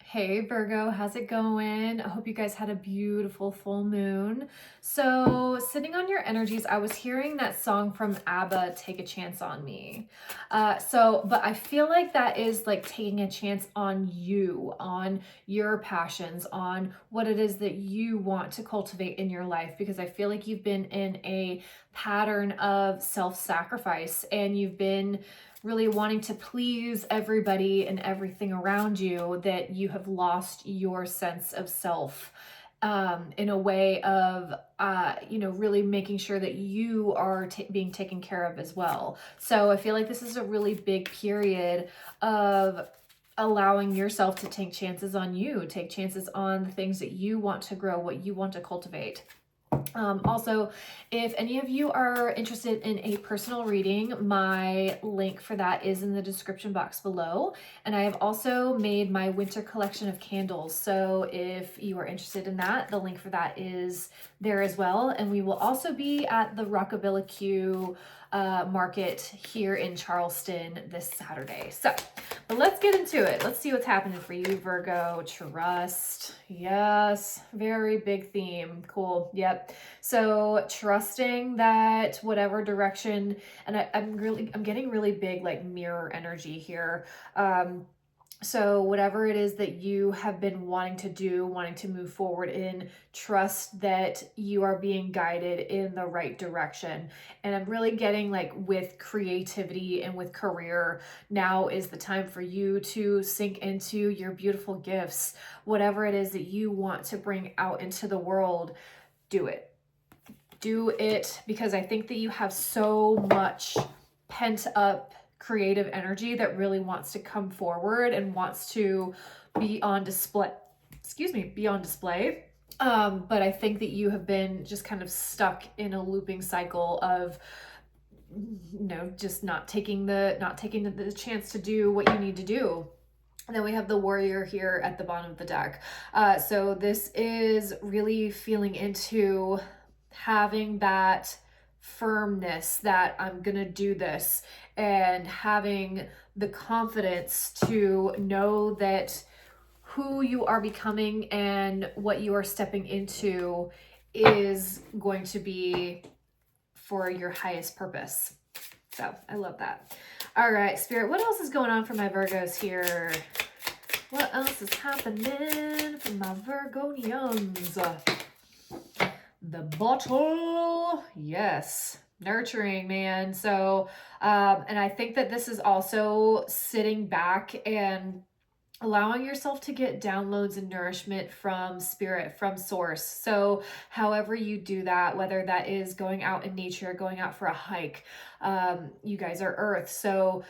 Hey Virgo, how's it going? I hope you guys had a beautiful full moon. So, sitting on your energies, I was hearing that song from ABBA, Take a Chance on Me. But I feel like that is like taking a chance on you, on your passions, on what it is that you want to cultivate in your life, because I feel like you've been in a pattern of self-sacrifice and you've been really wanting to please everybody and everything around you, that you have lost your sense of self, in a way of, really making sure that you are being taken care of as well. So I feel like this is a really big period of allowing yourself to take chances on you, take chances on the things that you want to grow, what you want to cultivate. Also, if any of you are interested in a personal reading, my link for that is in the description box below. And I have also made my winter collection of candles. So if you are interested in that, the link for that is there as well. And we will also be at the Rockabilly Q market here in Charleston this Saturday. But let's get into it. Let's see what's happening for you, Virgo. Trust. Yes, very big theme. Cool. Yep. So trusting that whatever direction, and I'm getting really big like mirror energy here. So whatever it is that you have been wanting to do, wanting to move forward in, trust that you are being guided in the right direction. And I'm really getting like with creativity and with career, now is the time for you to sink into your beautiful gifts. Whatever it is that you want to bring out into the world, do it. Do it, because I think that you have so much pent up creative energy that really wants to come forward and wants to be on display. Be on display. But I think that you have been just kind of stuck in a looping cycle of, just not taking the chance to do what you need to do. And then we have the warrior here at the bottom of the deck. So this is really feeling into having that firmness that I'm gonna do this, and having the confidence to know that who you are becoming and what you are stepping into is going to be for your highest purpose. So I love that. All right, Spirit, what else is going on for my Virgos here? What else is happening for my Virgonians? The bottle. Yes. Nurturing, man. So, and I think that this is also sitting back and allowing yourself to get downloads and nourishment from spirit, from source. So however you do that, whether that is going out in nature, going out for a hike, you guys are earth. So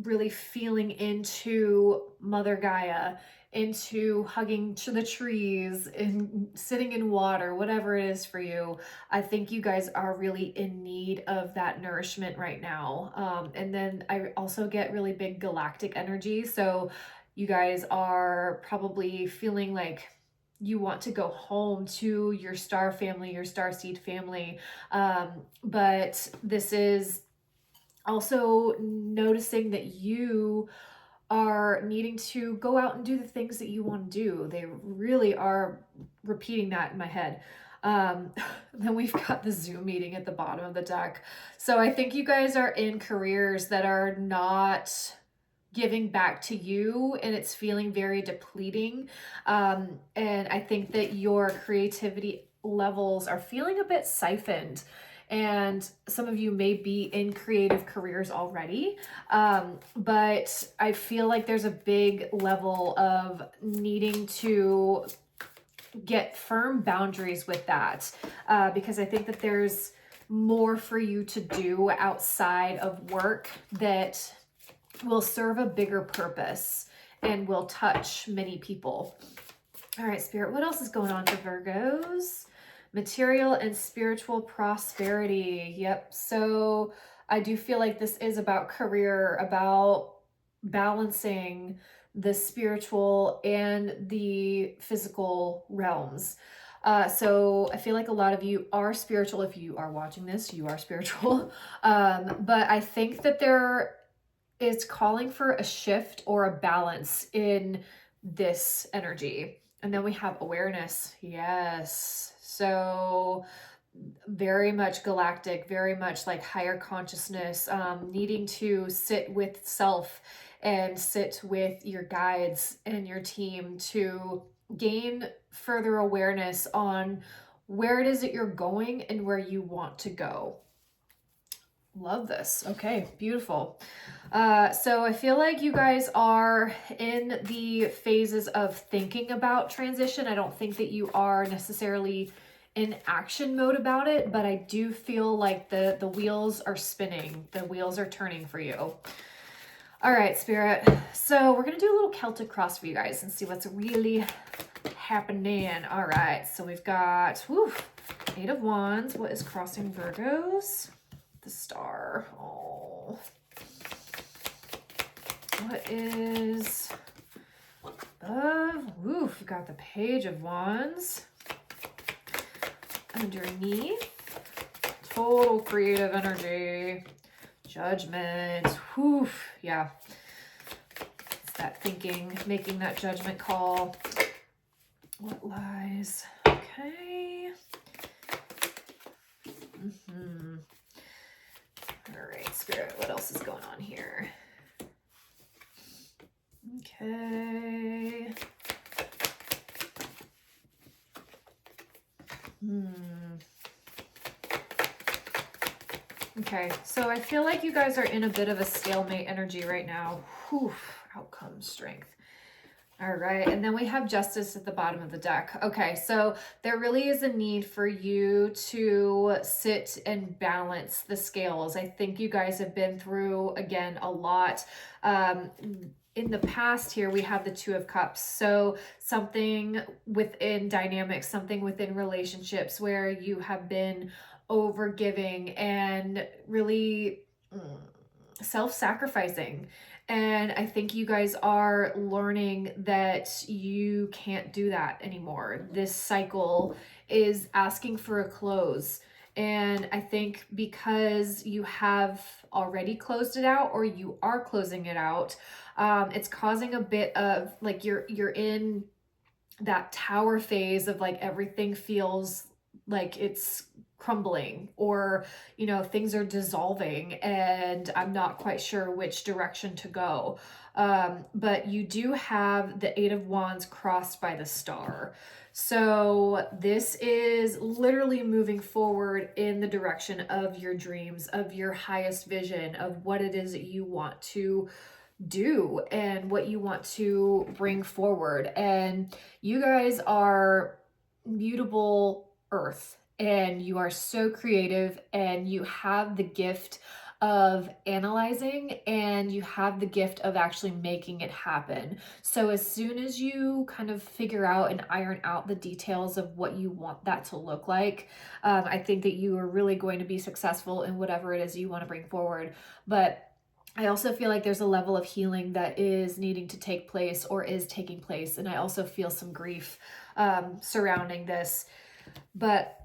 really feeling into Mother Gaia, into hugging to the trees and sitting in water, whatever it is for you. I think you guys are really in need of that nourishment right now. And then I also get really big galactic energy. So you guys are probably feeling like you want to go home to your star family, your star seed family. But this is also noticing that you are needing to go out and do the things that you want to do. They really are repeating that in my head. Then we've got the Zoom meeting at the bottom of the deck. So I think you guys are in careers that are not giving back to you, and it's feeling very depleting. And I think that your creativity levels are feeling a bit siphoned, and some of you may be in creative careers already, but I feel like there's a big level of needing to get firm boundaries with that, because I think that there's more for you to do outside of work that will serve a bigger purpose and will touch many people. All right, Spirit, what else is going on for Virgos? Material and spiritual prosperity. Yep. So I do feel like this is about career, about balancing the spiritual and the physical realms. So I feel like a lot of you are spiritual. If you are watching this, you are spiritual. But I think that there is calling for a shift or a balance in this energy. And then we have awareness. Yes. So very much galactic, very much like higher consciousness, needing to sit with self and sit with your guides and your team to gain further awareness on where it is that you're going and where you want to go. Love this. Okay, beautiful. So I feel like you guys are in the phases of thinking about transition. I don't think that you are necessarily in action mode about it, but I do feel like the wheels are spinning. The wheels are turning for you. All right, Spirit. So we're going to do a little Celtic cross for you guys and see what's really happening. All right, so we've got 8 of Wands. What is crossing Virgos? The Star. Oh. What is we've got the Page of Wands. Underneath, total creative energy. Judgment. Whew. Yeah. It's that thinking, making that judgment call. What lies? Okay. All right, Spirit, what else is going on here? Okay. Okay, so I feel like you guys are in a bit of a stalemate energy right now. Whew, outcome strength. All right, and then we have Justice at the bottom of the deck. Okay, so there really is a need for you to sit and balance the scales. I think you guys have been through, again, a lot. In the past here, we have the Two of Cups. So something within dynamics, something within relationships where you have been overgiving and really self-sacrificing. And I think you guys are learning that you can't do that anymore. This cycle is asking for a close. And I think because you have already closed it out or you are closing it out, it's causing a bit of like you're in that tower phase of like everything feels like it's crumbling, or things are dissolving and I'm not quite sure which direction to go. But you do have the 8 of Wands crossed by the Star. So this is literally moving forward in the direction of your dreams, of your highest vision, of what it is that you want to do and what you want to bring forward. And you guys are mutable earth, and you are so creative, and you have the gift of analyzing, and you have the gift of actually making it happen. So as soon as you kind of figure out and iron out the details of what you want that to look like, I think that you are really going to be successful in whatever it is you want to bring forward. But I also feel like there's a level of healing that is needing to take place or is taking place. And I also feel some grief surrounding this. But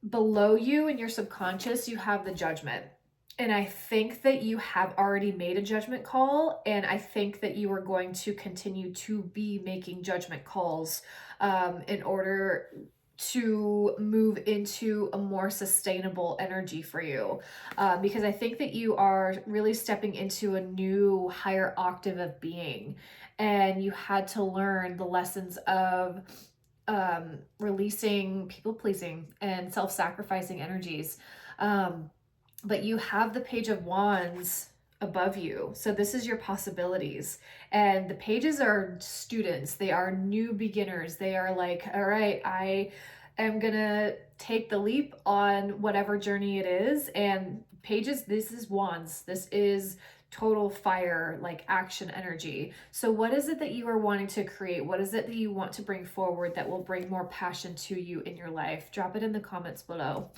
below you in your subconscious, you have the Judgment. And I think that you have already made a judgment call. And I think that you are going to continue to be making judgment calls in order to move into a more sustainable energy for you, because I think that you are really stepping into a new higher octave of being, and you had to learn the lessons of releasing people-pleasing and self-sacrificing energies. But you have the Page of Wands above you. So this is your possibilities. And the pages are students. They are new beginners. They are like, all right, I am gonna take the leap on whatever journey it is. And pages, this is wands. This is total fire, like action energy. So what is it that you are wanting to create? What is it that you want to bring forward that will bring more passion to you in your life? Drop it in the comments below.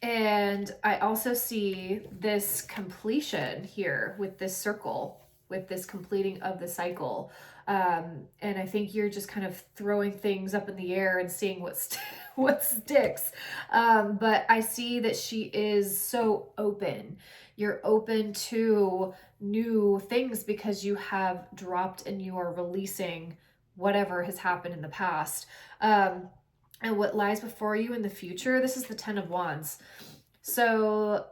And I also see this completion here with this circle, with this completing of the cycle. And I think you're just kind of throwing things up in the air and seeing what sticks. But I see that she is so open You're open to new things because you have dropped and you are releasing whatever has happened in the past. And what lies before you in the future, this is the 10 of Wands. So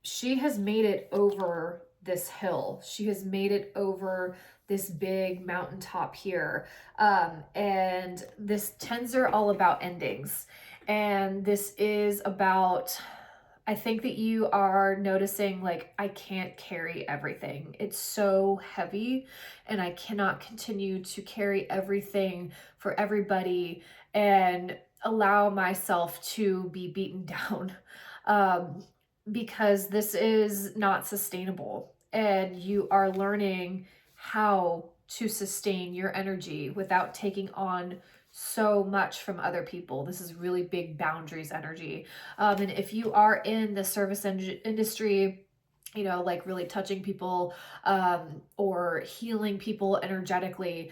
she has made it over this hill. She has made it over this big mountaintop here. And this tens are all about endings. And this is about, I think that you are noticing like, I can't carry everything. It's so heavy and I cannot continue to carry everything for everybody and allow myself to be beaten down. Um, because this is not sustainable, and you are learning how to sustain your energy without taking on so much from other people. This is really big boundaries energy. And if you are in the service industry, you know, like really touching people, or healing people energetically,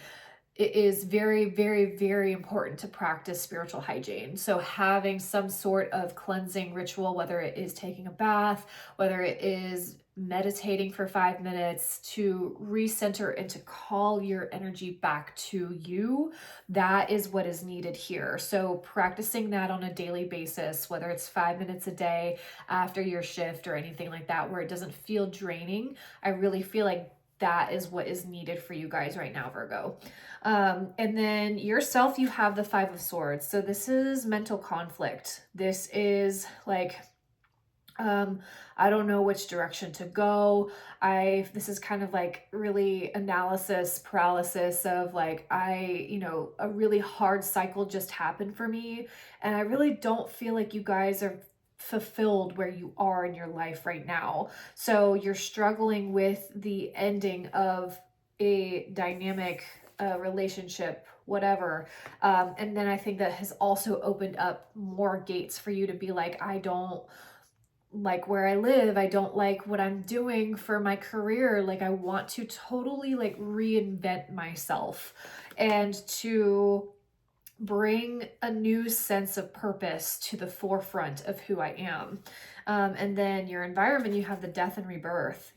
it is very, very, very important to practice spiritual hygiene. So having some sort of cleansing ritual, whether it is taking a bath, whether it is meditating for 5 minutes to recenter and to call your energy back to you, that is what is needed here. So practicing that on a daily basis, whether it's 5 minutes a day after your shift or anything like that, where it doesn't feel draining, I really feel like that is what is needed for you guys right now, Virgo. And then yourself, you have the 5 of Swords. So this is mental conflict. This is like, I don't know which direction to go. This is kind of like really analysis paralysis of like, a really hard cycle just happened for me. And I really don't feel like you guys are fulfilled where you are in your life right now. So you're struggling with the ending of a dynamic relationship, whatever. And then I think that has also opened up more gates for you to be like, I don't like where I live. I don't like what I'm doing for my career. Like I want to totally like reinvent myself and to bring a new sense of purpose to the forefront of who I am. And then your environment, you have the death and rebirth.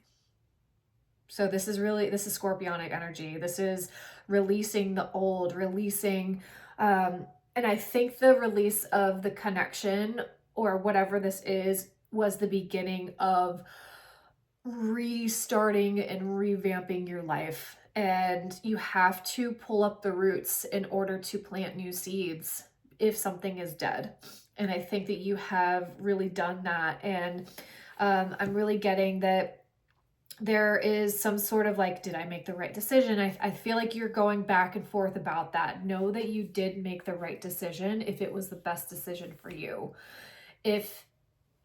So this is scorpionic energy. This is releasing the old, releasing, and I think the release of the connection or whatever this is was the beginning of restarting and revamping your life. And you have to pull up the roots in order to plant new seeds if something is dead. And I think that you have really done that. And I'm really getting that there is some sort of like, did I make the right decision? I feel like you're going back and forth about that. Know that you did make the right decision if it was the best decision for you. If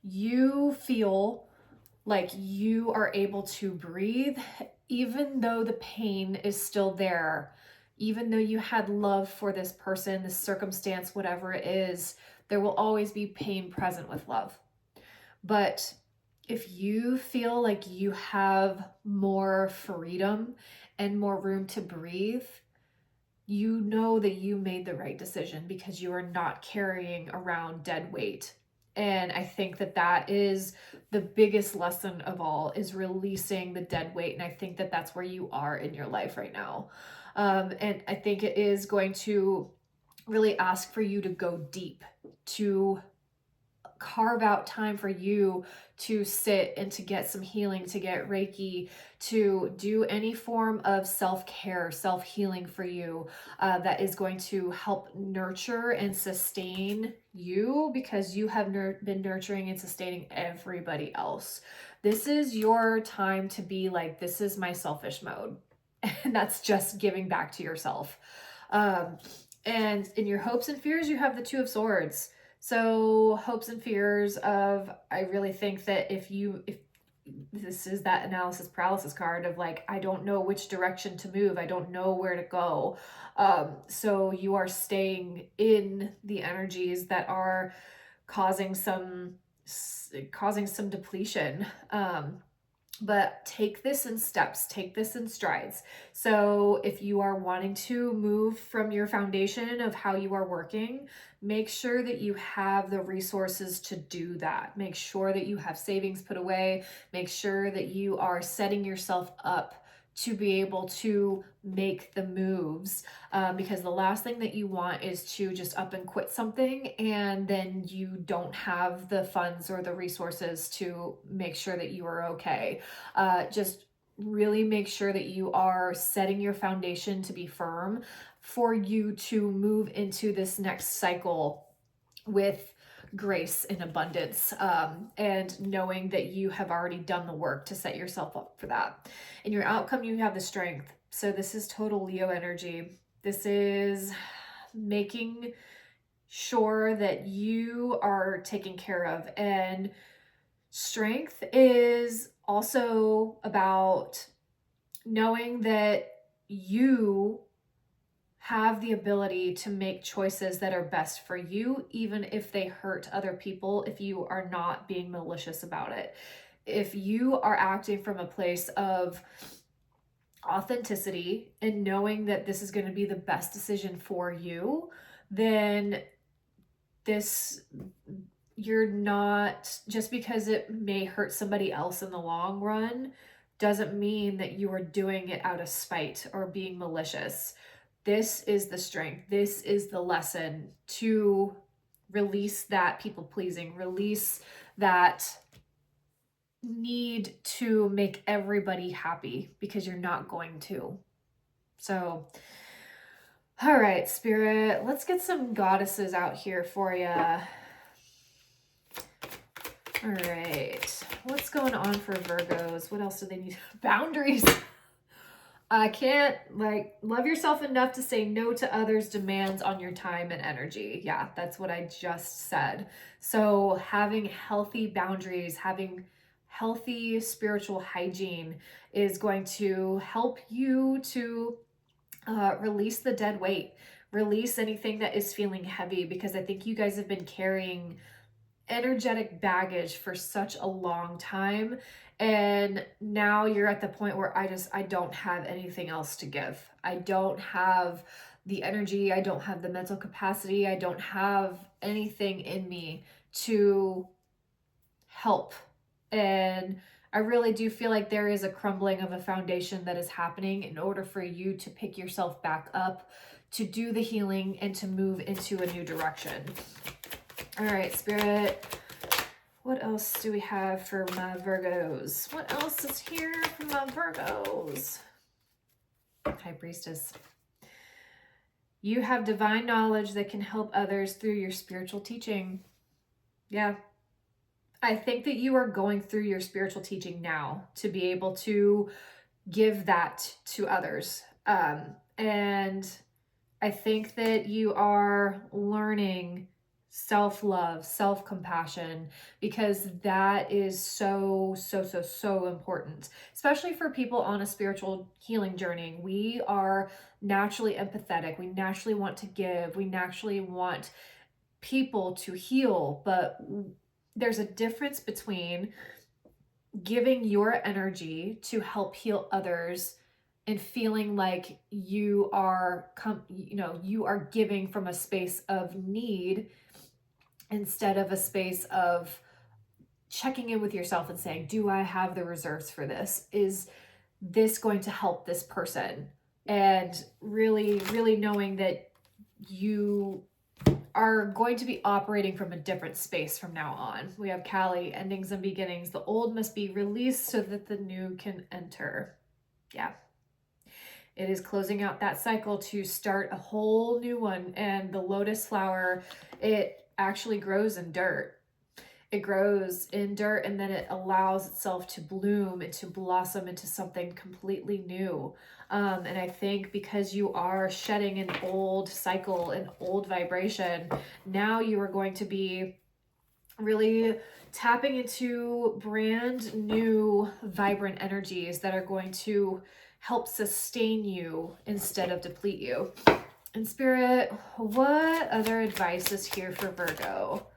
you feel like you are able to breathe, even though the pain is still there, even though you had love for this person, this circumstance, whatever it is, there will always be pain present with love. But if you feel like you have more freedom and more room to breathe, you know that you made the right decision because you are not carrying around dead weight. And I think that that is the biggest lesson of all, is releasing the dead weight. And I think that that's where you are in your life right now. And I think it is going to really ask for you to go deep, to carve out time for you to sit and to get some healing, to get Reiki, to do any form of self-care, self-healing for you, that is going to help nurture and sustain you, because you have been nurturing and sustaining everybody else. This is your time to be like, this is my selfish mode. And that's just giving back to yourself. And in your hopes and fears, you have the 2 of Swords. So hopes and fears of, I really think that if this is that analysis paralysis card of like, I don't know which direction to move. I don't know where to go. So you are staying in the energies that are causing some depletion. But take this in steps, take this in strides. So if you are wanting to move from your foundation of how you are working, make sure that you have the resources to do that. Make sure that you have savings put away. Make sure that you are setting yourself up to be able to make the moves, because the last thing that you want is to just up and quit something and then you don't have the funds or the resources to make sure that you are okay. Just really make sure that you are setting your foundation to be firm for you to move into this next cycle with grace and abundance, and knowing that you have already done the work to set yourself up for that. In your outcome, you have the strength. So this is total Leo energy. This is making sure that you are taken care of. And strength is also about knowing that you have the ability to make choices that are best for you, even if they hurt other people, if you are not being malicious about it. If you are acting from a place of authenticity and knowing that this is going to be the best decision for you, then you're not, just because it may hurt somebody else in the long run, doesn't mean that you are doing it out of spite or being malicious. This is the strength. This is the lesson to release that people pleasing, release that need to make everybody happy, because you're not going to. So, all right, Spirit, let's get some goddesses out here for you. All right, what's going on for Virgos? What else do they need? Boundaries. I can't, love yourself enough to say no to others' demands on your time and energy. Yeah, that's what I just said. So having healthy boundaries, having healthy spiritual hygiene is going to help you to release the dead weight, release anything that is feeling heavy, because I think you guys have been carrying energetic baggage for such a long time, and now you're at the point where I don't have anything else to give. I don't have the energy, I don't have the mental capacity, I don't have anything in me to help. And I really do feel like there is a crumbling of a foundation that is happening in order for you to pick yourself back up, to do the healing, and to move into a new direction. All right, Spirit, what else do we have for my Virgos? What else is here for my Virgos? High Priestess. You have divine knowledge that can help others through your spiritual teaching. Yeah. I think that you are going through your spiritual teaching now to be able to give that to others. And I think that you are learning self-love, self-compassion, because that is so important, especially for people on a spiritual healing journey. We are naturally empathetic. We naturally want to give. We naturally want people to heal, but there's a difference between giving your energy to help heal others and feeling like you are giving from a space of need instead of a space of checking in with yourself and saying, do I have the reserves for this? Is this going to help this person? And really knowing that you are going to be operating from a different space from now on. We have Kali, endings and beginnings. The old must be released so that the new can enter. Yeah. It is closing out that cycle to start a whole new one. And the lotus flower, it actually grows in dirt. It grows in dirt, and then it allows itself to bloom and to blossom into something completely new. And I think because you are shedding an old cycle, an old vibration, now you are going to be really tapping into brand new, vibrant energies that are going to help sustain you instead of deplete you. And Spirit, what other advice is here for Virgo?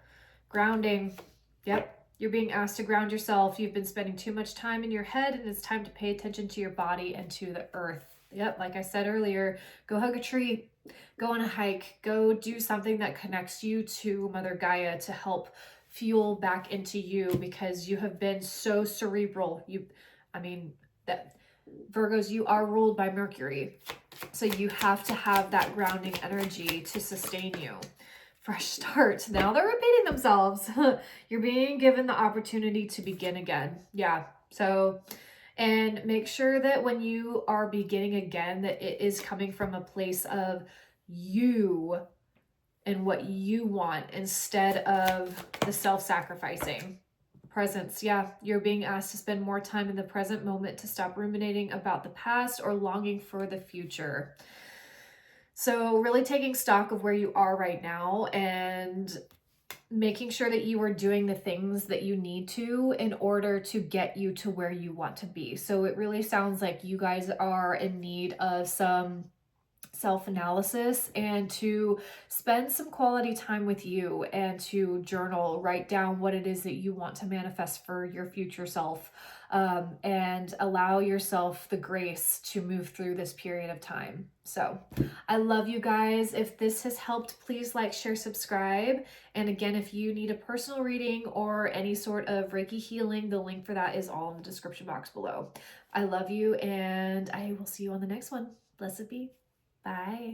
Grounding. Yep. You're being asked to ground yourself. You've been spending too much time in your head, and it's time to pay attention to your body and to the earth. Yep, like I said earlier, go hug a tree, go on a hike, go do something that connects you to Mother Gaia to help fuel back into you, because you have been so cerebral. That Virgos, you are ruled by Mercury. So you have to have that grounding energy to sustain you. Fresh start. Now they're repeating themselves. You're being given the opportunity to begin again. Yeah. So, and make sure that when you are beginning again, that it is coming from a place of you and what you want instead of the self-sacrificing. Presence. Yeah, you're being asked to spend more time in the present moment, to stop ruminating about the past or longing for the future. So really taking stock of where you are right now and making sure that you are doing the things that you need to in order to get you to where you want to be. So it really sounds like you guys are in need of some self-analysis and to spend some quality time with you and to journal, write down what it is that you want to manifest for your future self, and allow yourself the grace to move through this period of time. So I love you guys. If this has helped, please like, share, subscribe. And again, if you need a personal reading or any sort of Reiki healing, the link for that is all in the description box below. I love you, and I will see you on the next one. Blessed be. Bye.